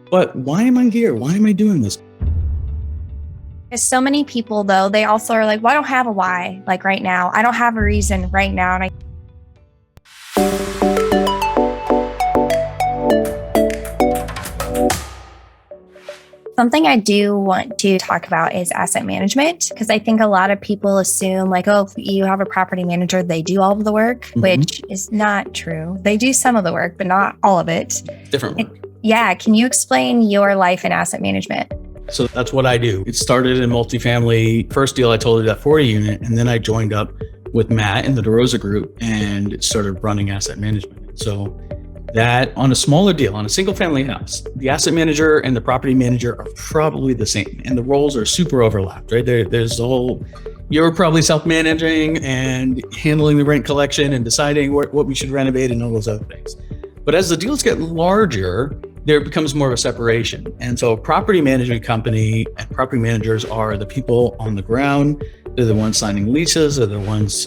But why am I here? Why am I doing this? Because so many people, though, they also are like, well, I don't have a why, like right now. I don't have a reason right now. And something I do want to talk about is asset management, because I think a lot of people assume like, oh, if you have a property manager, they do all of the work, which is not true. They do some of the work, but not all of it. Different work. Yeah. Can you explain your life in asset management? So that's what I do. It started in multifamily. First deal, I told you that 40 unit, and then I joined up with Matt in the DeRosa group and started running asset management. So that on a smaller deal, on a single family house, the asset manager and the property manager are probably the same, and the roles are super overlapped, right? There's the whole, you're probably self-managing and handling the rent collection and deciding what we should renovate and all those other things. But as the deals get larger, there becomes more of a separation. And so a property management company and property managers are the people on the ground. They're the ones signing leases. They're the ones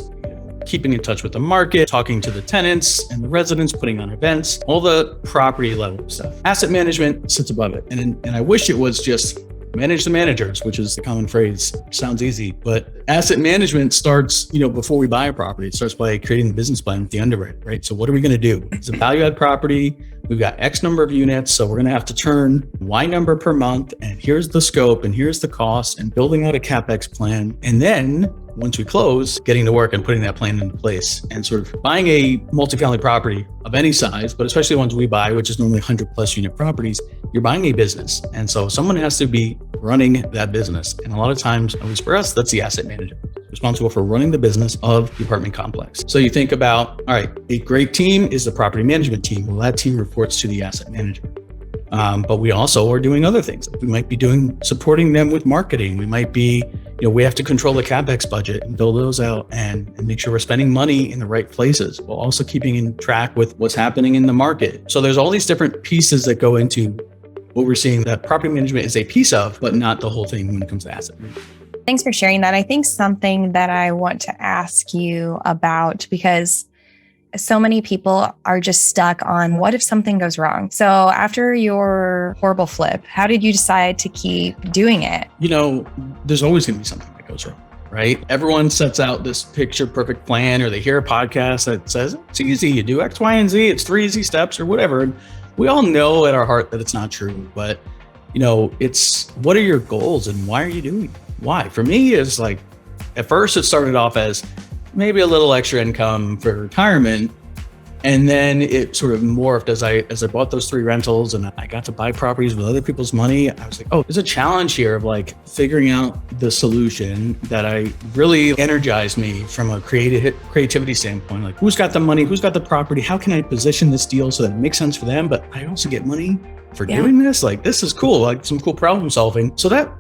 keeping in touch with the market, talking to the tenants and the residents, putting on events, all the property level stuff. Asset management sits above it. And I wish it was just manage the managers, which is the common phrase. Sounds easy, but asset management starts, before we buy a property. It starts by creating the business plan with the underwriter, right? So what are we going to do? It's a value add property. We've got X number of units. So we're going to have to turn Y number per month. And here's the scope and here's the cost, and building out a CapEx plan. And then once we close, getting to work and putting that plan into place, and sort of buying a multifamily property of any size, but especially the ones we buy, which is normally 100 plus unit properties, you're buying a business. And so someone has to be running that business. And a lot of times, at least for us, that's the asset manager, responsible for running the business of the apartment complex. So you think about, all right, a great team is the property management team. Well, that team reports to the asset manager. But we also are doing other things. We might be supporting them with marketing. We might be, we have to control the CapEx budget and build those out and make sure we're spending money in the right places, while also keeping in track with what's happening in the market. So there's all these different pieces that go into what we're seeing that property management is a piece of, but not the whole thing when it comes to asset management. Thanks for sharing that. I think something that I want to ask you about, because so many people are just stuck on what if something goes wrong. So after your horrible flip, how did you decide to keep doing it? There's always going to be something that goes wrong, right? Everyone sets out this picture perfect plan, or they hear a podcast that says it's easy. You do X, Y, and Z. It's 3 easy steps or whatever. And we all know at our heart that it's not true, but it's what are your goals and why are you doing it? Why? For me, it's like, at first it started off as maybe a little extra income for retirement. And then it sort of morphed as I bought those 3 rentals and I got to buy properties with other people's money. I was like, oh, there's a challenge here of like figuring out the solution that I really energized me from a creativity standpoint. Like, who's got the money? Who's got the property? How can I position this deal so that it makes sense for them, but I also get money for doing this? Like, this is cool, like some cool problem solving. So that,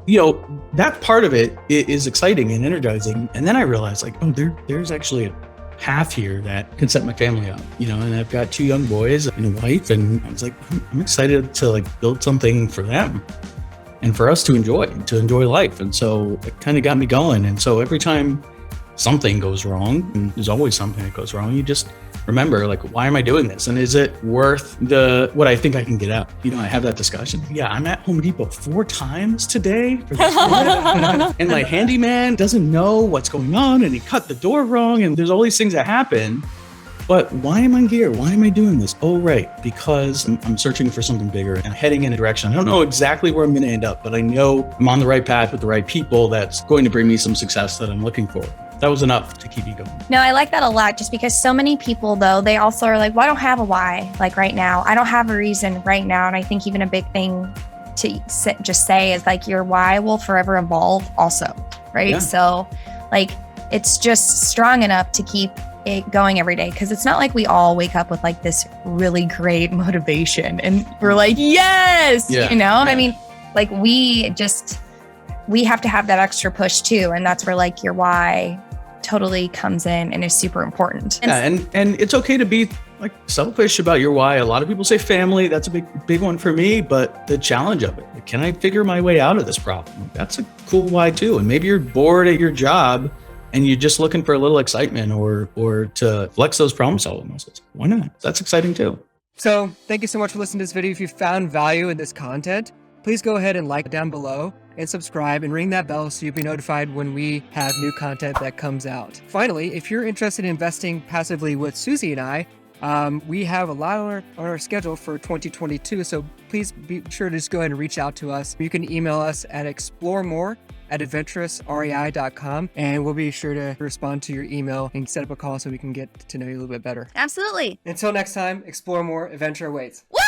that part of it is exciting and energizing. And then I realized like, oh, there's actually a path here that can set my family up, and I've got 2 young boys and a wife, and I was like, I'm excited to like build something for them and for us to enjoy life. And so it kind of got me going. And so every time something goes wrong, and there's always something that goes wrong, you just remember, like, why am I doing this? And is it worth what I think I can get out? I have that discussion. Yeah, I'm at Home Depot 4 times today for this and my handyman doesn't know what's going on, and he cut the door wrong, and there's all these things that happen. But why am I here? Why am I doing this? Oh, right, because I'm searching for something bigger and heading in a direction. I don't know exactly where I'm going to end up, but I know I'm on the right path with the right people that's going to bring me some success that I'm looking for. That was enough to keep me going. No, I like that a lot, just because so many people, though, they also are like, well, I don't have a why, like right now. I don't have a reason right now. And I think even a big thing to just say is like, your why will forever evolve also, right? Yeah. So like, it's just strong enough to keep it going every day, because it's not like we all wake up with like this really great motivation and we're like, yes, I mean, like we have to have that extra push tig, and that's where like your why totally comes in and is super important. And it's okay to be like selfish about your why. A lot of people say family. That's a big one for me, but the challenge of it, can I figure my way out of this problem? That's a cool why too. And maybe you're bored at your job and you're just looking for a little excitement or to flex those problem solving muscles. Why not? That's exciting too. So thank you so much for listening to this video. If you found value in this content, please go ahead and like down below and subscribe and ring that bell so you'll be notified when we have new content that comes out. Finally, if you're interested in investing passively with Suzy and I, we have a lot on our schedule for 2022, so please be sure to just go ahead and reach out to us. You can email us at exploremore@adventurousrei.com, and we'll be sure to respond to your email and set up a call so we can get to know you a little bit better. Absolutely. Until next time, explore more, adventure awaits. Woo!